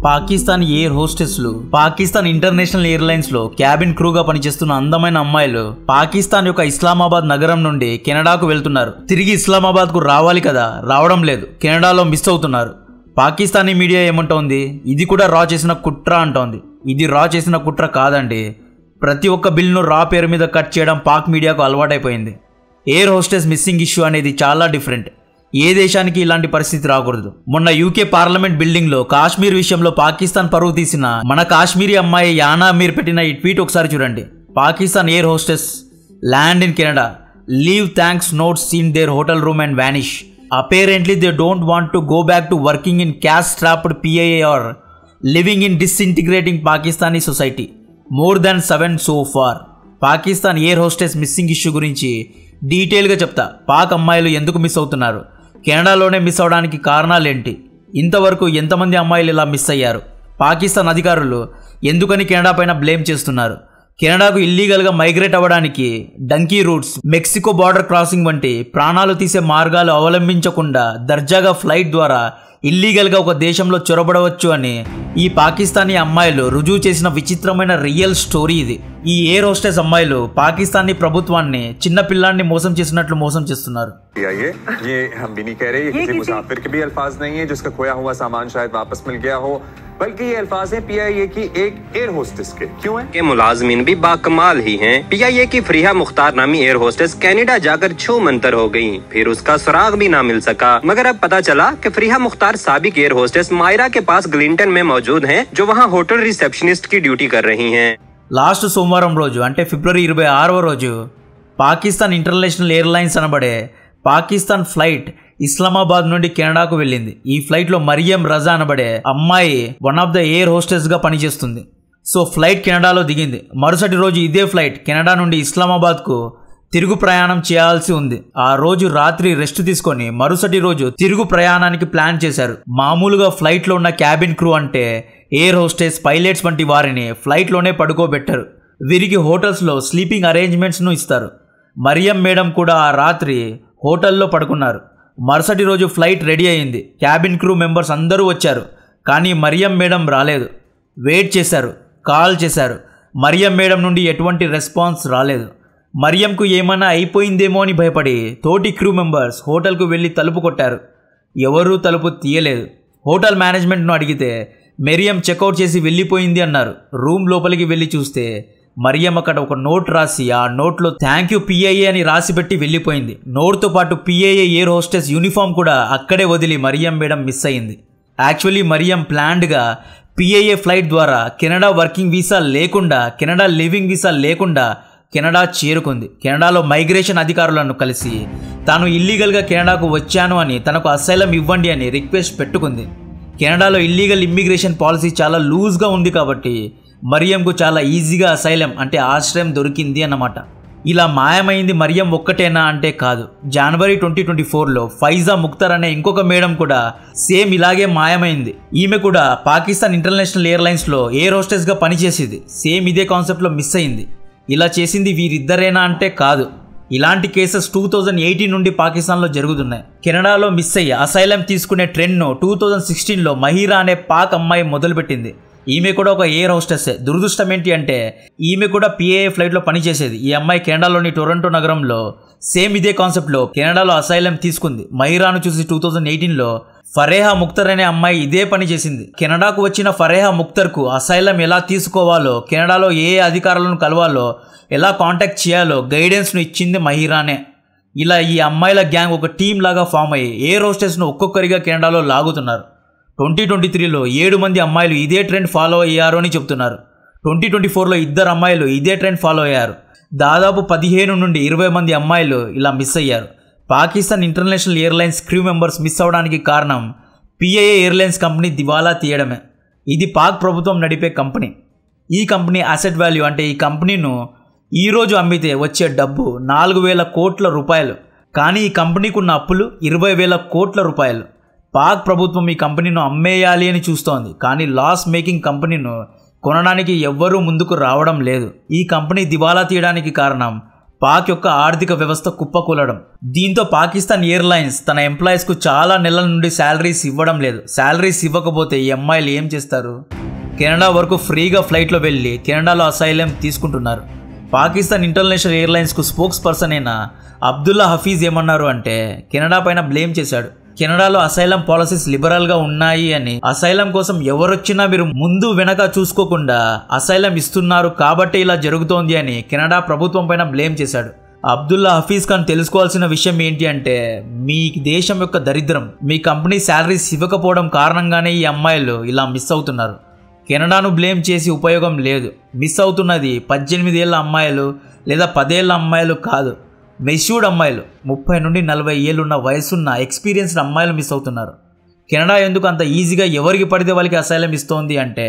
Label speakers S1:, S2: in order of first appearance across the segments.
S1: Pakistan air హోస్టెస్లు Pakistan International Airlines లో cabin క్రూగా పనిచేస్తున్న అందమైన అమ్మాయిలు పాకిస్తాన్ యొక్క ఇస్లామాబాద్ నగరం నుండి కెనడాకు వెళ్తున్నారు. తిరిగి ఇస్లామాబాద్ కు రావాలి కదా, రావడం లేదు. కెనడాలో మిస్ అవుతున్నారు. పాకిస్తానీ మీడియా ఏమంటోంది, ఇది కూడా రా చేసిన కుట్ర అంటోంది. ఇది రా చేసిన కుట్ర కాదండి. ప్రతి ఒక్క బిల్ను రా పేరు మీద కట్ చేయడం పాక్ మీడియాకు అలవాటైపోయింది. ఎయిర్ హోస్టెస్ మిస్సింగ్ ఇష్యూ అనేది చాలా డిఫరెంట్. ఏ దేశానికి ఇలాంటి పరిస్థితి రాకూడదు. మొన్న యూకే పార్లమెంట్ బిల్డింగ్ లో కాశ్మీర్ విషయంలో పాకిస్తాన్ పరువు తీసిన మన కాశ్మీరీ అమ్మాయి యానా మీర్ పెట్టిన ఈ ట్వీట్ ఒకసారి చూడండి. Pakistan air hostess land in Canada, leave thanks notes in their hotel room and vanish. Apparently they don't want to go back to working in caste trapped PIA or living in disintegrating Pakistani society. More than 7 so far. Pakistan air hostess missing issue గురించి డీటెయిల్గా చెప్తా. పాక్ అమ్మాయిలు ఎందుకు miss అవుతున్నారు, కెనడాలోనే miss అవడానికి కారణాలేంటి, ఇంతవరకు ఎంతమంది అమ్మాయిలు ఇలా మిస్ అయ్యారు, పాకిస్తాన్ అధికారులు ఎందుకని కెనడా పైన బ్లేమ్ చేస్తున్నారు, కెనడాకు ఇల్లీగల్గా మైగ్రేట్ అవ్వడానికి donkey roots, Mexico border crossing వంటి ప్రాణాలు తీసే మార్గాలు అవలంబించకుండా దర్జాగా ఫ్లైట్ ద్వారా ఇల్లీగల్గా ఒక దేశంలో చొరబడవచ్చు అని ఈ పాకిస్తానీ అమ్మాయిలు రుజువు చేసిన విచిత్రమైన రియల్ స్టోరీ ఇది. ఈ ఎయిర్ హోస్టెస్ అమ్మాయిలు పాకిస్తానీ ప్రభుత్వాన్ని చిన్న పిల్లాన్ని మోసం చేసినట్లు మోసం చేస్తున్నారు.
S2: ये हम भी नहीं कह रहे, ये किसी मुसाफिर के भी अल्फाज नहीं है जिसका खोया हुआ सामान शायद वापस मिल गया हो, बल्कि ये अल्फाज हैं PIA की एक एयर होस्टेस के. क्यों है
S3: के मुलाजमीन भी बाकमाल ही हैं. PIA की फरीहा मुख्तार नामी एयर होस्टेस कनाडा जाकर छू मंतर हो गई, फिर उसका सुराग भी ना मिल सका. मगर अब पता चला कि फरीहा मुख्तार साबिक एयर होस्टेस मायरा के पास ग्लिंटन में मौजूद हैं, जो वहाँ होटल रिसेप्शनिस्ट की ड्यूटी कर रही हैं.
S1: లాస్ట్ సోమవారం రోజు అంటే ఫిబ్రవరి 26వ రోజు పాకిస్తాన్ ఇంటర్నేషనల్ ఎయిర్లైన్స్ అనబడే పాకిస్తాన్ ఫ్లైట్ ఇస్లామాబాద్ నుండి కెనడాకు వెళ్ళింది. ఈ ఫ్లైట్లో మరియం రజా అనబడే అమ్మాయి one of the air hostess గా పనిచేస్తుంది. సో ఫ్లైట్ కెనడాలో దిగింది. మరుసటి రోజు ఇదే ఫ్లైట్ కెనడా నుండి ఇస్లామాబాద్కు తిరుగు ప్రయాణం చేయాల్సి ఉంది. ఆ రోజు రాత్రి రెస్ట్ తీసుకొని మరుసటి రోజు తిరుగు ప్రయాణానికి ప్లాన్ చేశారు. మామూలుగా ఫ్లైట్లో ఉన్న క్యాబిన్ క్రూ అంటే ఎయిర్ హోస్టెస్, పైలట్స్ వంటి వారిని ఫ్లైట్లోనే పడుకోబెట్టరు. వీరికి హోటల్స్లో స్లీపింగ్ అరేంజ్మెంట్స్ను ఇస్తారు. మరియం మేడం కూడా ఆ రాత్రి హోటల్లో పడుకున్నారు. మరుసటి రోజు ఫ్లైట్ రెడీ అయింది. క్యాబిన్ క్రూ మెంబర్స్ అందరూ వచ్చారు. కానీ మరియం మేడం రాలేదు. వెయిట్ చేశారు, కాల్ చేశారు. మరియం మేడం నుండి ఎటువంటి రెస్పాన్స్ రాలేదు. మరియంకు ఏమైనా అయిపోయిందేమో అని భయపడి తోటి క్రూ మెంబర్స్ హోటల్కు వెళ్ళి తలుపు కొట్టారు. ఎవరూ తలుపు తీయలేదు. హోటల్ మేనేజ్మెంట్ను అడిగితే మరియం చెక్అవుట్ చేసి వెళ్ళిపోయింది అన్నారు. రూమ్ లోపలికి వెళ్ళి చూస్తే మరియం అక్కడ ఒక నోట్ రాసి ఆ నోట్లో థ్యాంక్ యూ PIA అని రాసి పెట్టి వెళ్ళిపోయింది. నోట్తో పాటు PIA ఎయిర్ హోస్టెస్ యూనిఫామ్ కూడా అక్కడే వదిలి మరియం మేడం మిస్ అయింది. యాక్చువల్లీ మరియం ప్లాన్డ్గా PIA ఫ్లైట్ ద్వారా కెనడా వర్కింగ్ వీసా లేకుండా, కెనడా లివింగ్ వీసా లేకుండా కెనడా చేరుకుంది. కెనడాలో మైగ్రేషన్ అధికారులను కలిసి తాను ఇల్లీగల్గా కెనడాకు వచ్చాను అని, తనకు అసైలం ఇవ్వండి అని రిక్వెస్ట్ పెట్టుకుంది. కెనడాలో ఇల్లీగల్ ఇమ్మిగ్రేషన్ పాలసీ చాలా లూజ్గా ఉంది కాబట్టి మరియంకు చాలా ఈజీగా అసైలం అంటే ఆశ్రయం దొరికింది అన్నమాట. ఇలా మాయమైంది మరియం ఒక్కటేనా అంటే కాదు. జనవరి 2024లో ఫైజా ముఖ్తార్ అనే ఇంకొక మేడం కూడా సేమ్ ఇలాగే మాయమైంది. ఈమె కూడా పాకిస్తాన్ ఇంటర్నేషనల్ ఎయిర్లైన్స్లో ఎయిర్ హోస్టెస్గా పనిచేసేది. సేమ్ ఇదే కాన్సెప్ట్లో మిస్ అయింది. ఇలా చేసింది వీరిద్దరేనా అంటే కాదు. ఇలాంటి కేసెస్ 2018 నుండి పాకిస్తాన్లో జరుగుతున్నాయి. కెనడాలో మిస్ అయ్యి అసైలం తీసుకునే ట్రెండ్ను 2016లో మహీరా అనే పాక్ అమ్మాయి మొదలుపెట్టింది. ఈమె కూడా ఒక ఎయిర్ హోస్టెస్. దురదృష్టం ఏంటి అంటే ఈమె కూడా PIA ఫ్లైట్లో పనిచేసేది. ఈ అమ్మాయి కెనడాలోని టొరంటో నగరంలో సేమ్ ఇదే కాన్సెప్ట్లో కెనడాలో అసైలం తీసుకుంది. మహీరాను చూసి 2018లో ఫరేహా ముఖ్తార్ అనే అమ్మాయి ఇదే పని చేసింది. కెనడాకు వచ్చిన ఫరేహా ముఖ్తార్కు అసైలం ఎలా తీసుకోవాలో, కెనడాలో ఏ అధికారులను కలవాలో, ఎలా కాంటాక్ట్ చేయాలో గైడెన్స్ను ఇచ్చింది మహీరానే. ఇలా ఈ అమ్మాయిల గ్యాంగ్ ఒక టీం లాగా ఫామ్ అయ్యి ఎయిర్ హోస్టెస్ను ఒక్కొక్కరిగా కెనడాలో లాగుతున్నారు. 2023లో 7 మంది అమ్మాయిలు ఇదే ట్రెండ్ ఫాలో అయ్యారు అని చెప్తున్నారు. 2024లో 2 అమ్మాయిలు ఇదే ట్రెండ్ ఫాలో అయ్యారు. దాదాపు 15 నుండి 20 మంది అమ్మాయిలు ఇలా మిస్ అయ్యారు. Pakistan International airlines crew members miss అవడానికి కారణం PIA ఎయిర్లైన్స్ కంపెనీ దివాలా తీయడమే. ఇది పాక్ ప్రభుత్వం నడిపే కంపెనీ. ఈ కంపెనీ అసెట్ వాల్యూ అంటే ఈ కంపెనీను ఈరోజు అమ్మితే వచ్చే డబ్బు 4,000 కోట్ల రూపాయలు. కానీ ఈ కంపెనీకి ఉన్న అప్పులు 20,000 కోట్ల రూపాయలు. పాక్ ప్రభుత్వం ఈ కంపెనీను అమ్మేయాలి అని చూస్తోంది. కానీ లాస్ మేకింగ్ కంపెనీను కొనడానికి ఎవ్వరూ ముందుకు రావడం లేదు. ఈ కంపెనీ దివాలా తీయడానికి కారణం పాక్ యొక్క ఆర్థిక వ్యవస్థ కుప్పకూలడం. దీంతో పాకిస్తాన్ ఎయిర్లైన్స్ తన ఎంప్లాయీస్కు చాలా నెలల నుండి శాలరీస్ ఇవ్వడం లేదు. శాలరీస్ ఇవ్వకపోతే ఈ అమ్మాయిలు ఏం చేస్తారు? కెనడా వరకు ఫ్రీగా ఫ్లైట్లో వెళ్ళి కెనడాలో అసైలం తీసుకుంటున్నారు. పాకిస్తాన్ ఇంటర్నేషనల్ ఎయిర్లైన్స్కు స్పోక్స్ పర్సన్ అయిన అబ్దుల్లా హఫీజ్ ఏమన్నారు అంటే కెనడా పైన బ్లేమ్ చేశాడు. కెనడాలో అసైలం పాలసీస్ లిబరల్గా ఉన్నాయి అని, అసైలం కోసం ఎవరొచ్చినా మీరు ముందు వెనక చూసుకోకుండా అసైలం ఇస్తున్నారు కాబట్టి ఇలా జరుగుతోంది అని కెనడా ప్రభుత్వం పైన బ్లేమ్ చేశాడు. అబ్దుల్లా హఫీజ్ ఖాన్ తెలుసుకోవాల్సిన విషయం ఏంటి అంటే మీ దేశం యొక్క దరిద్రం, మీ కంపెనీ శాలరీస్ ఇవ్వకపోవడం కారణంగానే ఈ అమ్మాయిలు ఇలా మిస్ అవుతున్నారు. కెనడాను బ్లేమ్ చేసి ఉపయోగం లేదు. మిస్ అవుతున్నది 18 ఏళ్ళ అమ్మాయిలు లేదా 10 ఏళ్ళ అమ్మాయిలు కాదు, మెచ్యూర్డ్ అమ్మాయిలు, 30 నుండి 40 ఏళ్ళున్న వయసున్న ఎక్స్పీరియన్స్డ్ అమ్మాయిలు మిస్ అవుతున్నారు. కెనడా ఎందుకు అంత ఈజీగా ఎవరికి పడితే వాళ్ళకి అసైలం ఇస్తోంది అంటే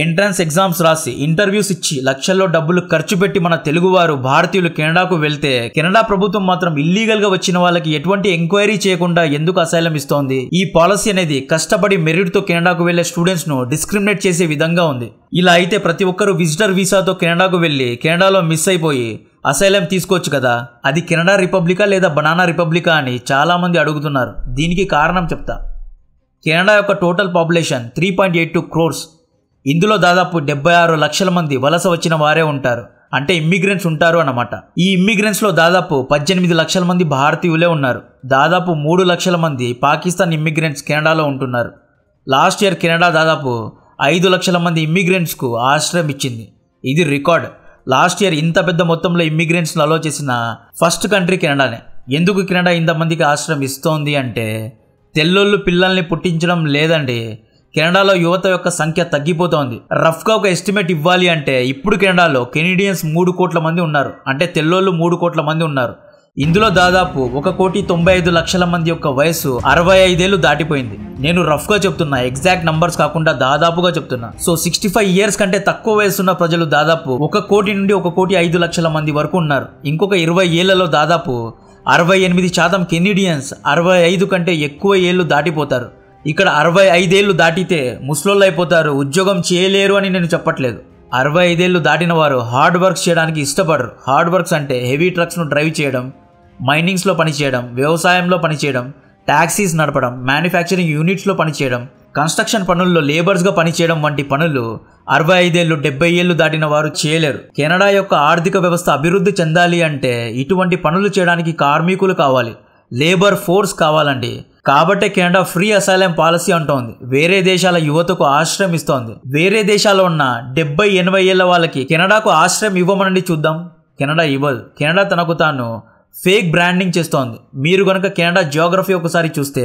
S1: ఎంట్రన్స్ ఎగ్జామ్స్ రాసి ఇంటర్వ్యూస్ ఇచ్చి లక్షల్లో డబ్బులు ఖర్చు పెట్టి మన తెలుగువారు భారతీయులు కెనడాకు వెళ్తే కెనడా ప్రభుత్వం మాత్రం ఇల్లీగల్గా వచ్చిన వాళ్ళకి ఎటువంటి ఎంక్వైరీ చేయకుండా ఎందుకు అసైలం ఇస్తోంది? ఈ పాలసీ అనేది కష్టపడి మెరిట్తో కెనడాకు వెళ్లే స్టూడెంట్స్ను డిస్క్రిమినేట్ చేసే విధంగా ఉంది. ఇలా అయితే ప్రతి ఒక్కరూ విజిటర్ వీసాతో కెనడాకు వెళ్ళి కెనడాలో మిస్ అయిపోయి అసైలం తీసుకోవచ్చు కదా. అది కెనడా రిపబ్లికా లేదా బనానా రిపబ్లికా అని చాలామంది అడుగుతున్నారు. దీనికి కారణం చెప్తా. కెనడా యొక్క టోటల్ పాపులేషన్ 3.82 crores. ఇందులో దాదాపు 76 లక్షల మంది వలస వచ్చిన వారే ఉంటారు, అంటే ఇమ్మిగ్రెంట్స్ ఉంటారు అన్నమాట. ఈ ఇమ్మిగ్రెంట్స్లో దాదాపు 18 లక్షల మంది భారతీయులే ఉన్నారు. దాదాపు 3 లక్షల మంది పాకిస్తాన్ ఇమ్మిగ్రెంట్స్ కెనడాలో ఉంటున్నారు. లాస్ట్ ఇయర్ కెనడా దాదాపు 5 లక్షల మంది ఇమ్మిగ్రెంట్స్కు ఆశ్రయం ఇచ్చింది. ఇది రికార్డ్. లాస్ట్ ఇయర్ ఇంత పెద్ద మొత్తంలో ఇమ్మిగ్రెంట్స్ను అలో చేసిన ఫస్ట్ కంట్రీ కెనడానే. ఎందుకు కెనడా ఇంతమందికి ఆశ్రయం ఇస్తోంది అంటే తెల్లోళ్ళు పిల్లల్ని పుట్టించడం లేదండి. కెనడాలో యువత యొక్క సంఖ్య తగ్గిపోతోంది. రఫ్గా ఒక ఎస్టిమేట్ ఇవ్వాలి అంటే ఇప్పుడు కెనడాలో కెనడియన్స్ 3 కోట్ల మంది ఉన్నారు, అంటే తెల్లోళ్ళు 3 కోట్ల మంది ఉన్నారు. ఇందులో దాదాపు 1,95,00,000 మంది యొక్క వయసు 65 ఏళ్ళు దాటిపోయింది. నేను రఫ్గా చెప్తున్నా, ఎగ్జాక్ట్ నంబర్స్ కాకుండా దాదాపుగా చెప్తున్నా. సో 65 ఇయర్స్ కంటే తక్కువ వయసున్న ప్రజలు దాదాపు 1 కోటి నుండి 1,05,00,000 మంది వరకు ఉన్నారు. ఇంకొక 20 ఏళ్లలో దాదాపు 68% కెనడియన్స్ 65 కంటే ఎక్కువ ఏళ్ళు దాటిపోతారు. ఇక్కడ 65 ఏళ్ళు దాటితే ముసలోళ్ళు అయిపోతారు, ఉద్యోగం చేయలేరు అని నేను చెప్పట్లేదు. 65 ఏళ్ళు దాటిన వారు హార్డ్ వర్క్స్ చేయడానికి ఇష్టపడరు. హార్డ్ వర్క్స్ అంటే హెవీ ట్రక్స్ను డ్రైవ్ చేయడం, మైనింగ్స్లో పనిచేయడం, వ్యవసాయంలో పనిచేయడం, ట్యాక్సీస్ నడపడం, మ్యానుఫ్యాక్చరింగ్ యూనిట్స్లో పనిచేయడం, కన్స్ట్రక్షన్ పనుల్లో లేబర్స్గా పనిచేయడం వంటి పనులు 65 ఏళ్ళు 70 ఏళ్ళు దాటిన వారు చేయలేరు. కెనడా యొక్క ఆర్థిక వ్యవస్థ అభివృద్ధి చెందాలి అంటే ఇటువంటి పనులు చేయడానికి కార్మికులు కావాలి, లేబర్ ఫోర్స్ కావాలండి. కాబట్టే కెనడా ఫ్రీ అసైలం పాలసీ అంటోంది. వేరే దేశాల యువతకు ఆశ్రయం ఇస్తోంది. వేరే దేశాల్లో ఉన్న 70-80 ఏళ్ల వాళ్ళకి కెనడాకు ఆశ్రయం ఇవ్వమనండి చూద్దాం. కెనడా ఇవ్వదు. కెనడా తనకు తాను ఫేక్ బ్రాండింగ్ చేస్తోంది. మీరు కనుక కెనడా జియోగ్రఫీ ఒకసారి చూస్తే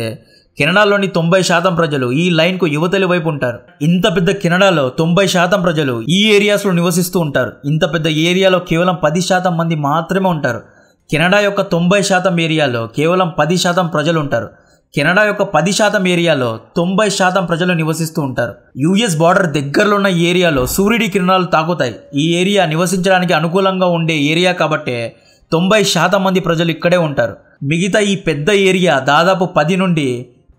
S1: కెనడాలోని 90% ప్రజలు ఈ లైన్కు యువతలి వైపు ఉంటారు. ఇంత పెద్ద కెనడాలో 90% ప్రజలు ఈ ఏరియాస్లో నివసిస్తూ ఉంటారు. ఇంత పెద్ద ఏరియాలో కేవలం 10% మంది మాత్రమే ఉంటారు. కెనడా యొక్క 90% ఏరియాలో కేవలం 10% ప్రజలు ఉంటారు. కెనడా యొక్క 10% ఏరియాలో 90% ప్రజలు నివసిస్తూ ఉంటారు. యుఎస్ బార్డర్ దగ్గరలో ఉన్న ఏరియాలో సూర్యుడి కిరణాలు తాకుతాయి. ఈ ఏరియా నివసించడానికి అనుకూలంగా ఉండే ఏరియా కాబట్టే 90% మంది ప్రజలు ఇక్కడే ఉంటారు. మిగతా ఈ పెద్ద ఏరియా దాదాపు 10 నుండి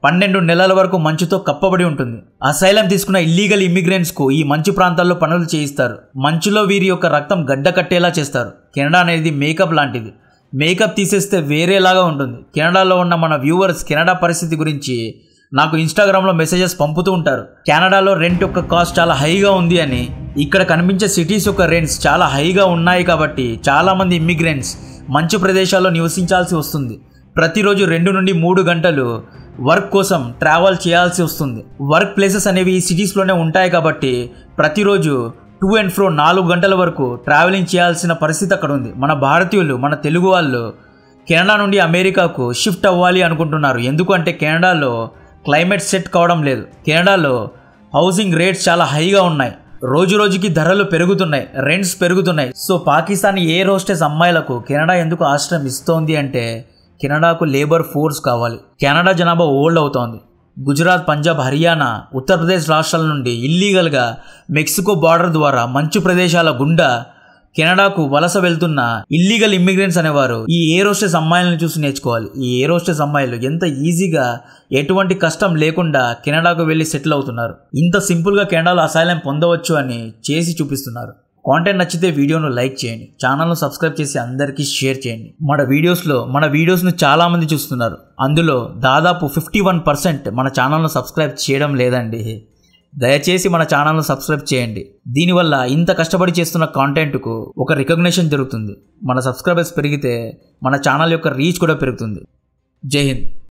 S1: 12 నెలల వరకు మంచుతో కప్పబడి ఉంటుంది. అసైలం తీసుకున్న ఇల్లీగల్ ఇమ్మిగ్రెంట్స్కు ఈ మంచు ప్రాంతాల్లో పనులు చేయిస్తారు. మంచులో వీరి యొక్క రక్తం గడ్డ కట్టేలా చేస్తారు. కెనడా అనేది మేకప్ లాంటిది. మేకప్ తీసేస్తే వేరేలాగా ఉంటుంది. కెనడాలో ఉన్న మన వ్యూవర్స్ కెనడా పరిస్థితి గురించి నాకు ఇన్స్టాగ్రామ్లో మెసేజెస్ పంపుతూ ఉంటారు. కెనడాలో రెంట్ యొక్క కాస్ట్ చాలా హైగా ఉంది అని. ఇక్కడ కనిపించే సిటీస్ యొక్క రెంట్స్ చాలా హైగా ఉన్నాయి కాబట్టి చాలామంది ఇమ్మిగ్రెంట్స్ మంచు ప్రదేశాల్లో నివసించాల్సి వస్తుంది. ప్రతిరోజు 2 నుండి 3 గంటలు వర్క్ కోసం ట్రావెల్ చేయాల్సి వస్తుంది. వర్క్ ప్లేసెస్ అనేవి ఈ సిటీస్లోనే ఉంటాయి కాబట్టి ప్రతిరోజు 2 and fro 4 గంటల వరకు ట్రావెలింగ్ చేయాల్సిన పరిస్థితి అక్కడ ఉంది. మన భారతీయులు, మన తెలుగు వాళ్ళు కెనడా నుండి అమెరికాకు షిఫ్ట్ అవ్వాలి అనుకుంటున్నారు. ఎందుకంటే కెనడాలో క్లైమేట్ సెట్ కావడం లేదు. కెనడాలో హౌసింగ్ రేట్స్ చాలా హైగా ఉన్నాయి. రోజు రోజుకి ధరలు పెరుగుతున్నాయి, రెంట్స్ పెరుగుతున్నాయి. సో పాకిస్తాన్ ఎయిర్ హోస్టెస్ అమ్మాయిలకు కెనడా ఎందుకు ఆశ్రయం ఇస్తోంది అంటే కెనడాకు లేబర్ ఫోర్స్ కావాలి. కెనడా జనాభా ఓల్డ్ అవుతోంది. గుజరాత్, పంజాబ్, హర్యానా, ఉత్తరప్రదేశ్ రాష్ట్రాల నుండి ఇల్లీగల్గా మెక్సికో బార్డర్ ద్వారా మంచు ప్రదేశాల గుండా కెనడాకు వలస వెళ్తున్న ఇల్లీగల్ ఇమ్మిగ్రెంట్స్ అనేవారు ఈ ఎయిర్ హోస్టెస్ అమ్మాయిలను చూసి నేర్చుకోవాలి. ఈ ఎయిర్ హోస్టెస్ అమ్మాయిలు ఎంత ఈజీగా ఎటువంటి కష్టం లేకుండా కెనడాకు వెళ్ళి సెటిల్ అవుతున్నారు. ఇంత సింపుల్గా కెనడాలో అసైలం పొందవచ్చు అని చేసి చూపిస్తున్నారు. కాంటెంట్ నచ్చితే వీడియోను లైక్ చేయండి, ఛానల్ను సబ్స్క్రైబ్ చేసి అందరికీ షేర్ చేయండి. మన వీడియోస్ను చాలామంది చూస్తున్నారు, అందులో దాదాపు 51% మన ఛానల్ను సబ్స్క్రైబ్ చేయడం లేదండి. దయచేసి మన ఛానల్ను సబ్స్క్రైబ్ చేయండి. దీనివల్ల ఇంత కష్టపడి చేస్తున్న కాంటెంట్కు ఒక రికగ్నిషన్ దొరుకుతుంది. మన సబ్స్క్రైబర్స్ పెరిగితే మన ఛానల్ యొక్క రీచ్ కూడా పెరుగుతుంది. జై హింద్.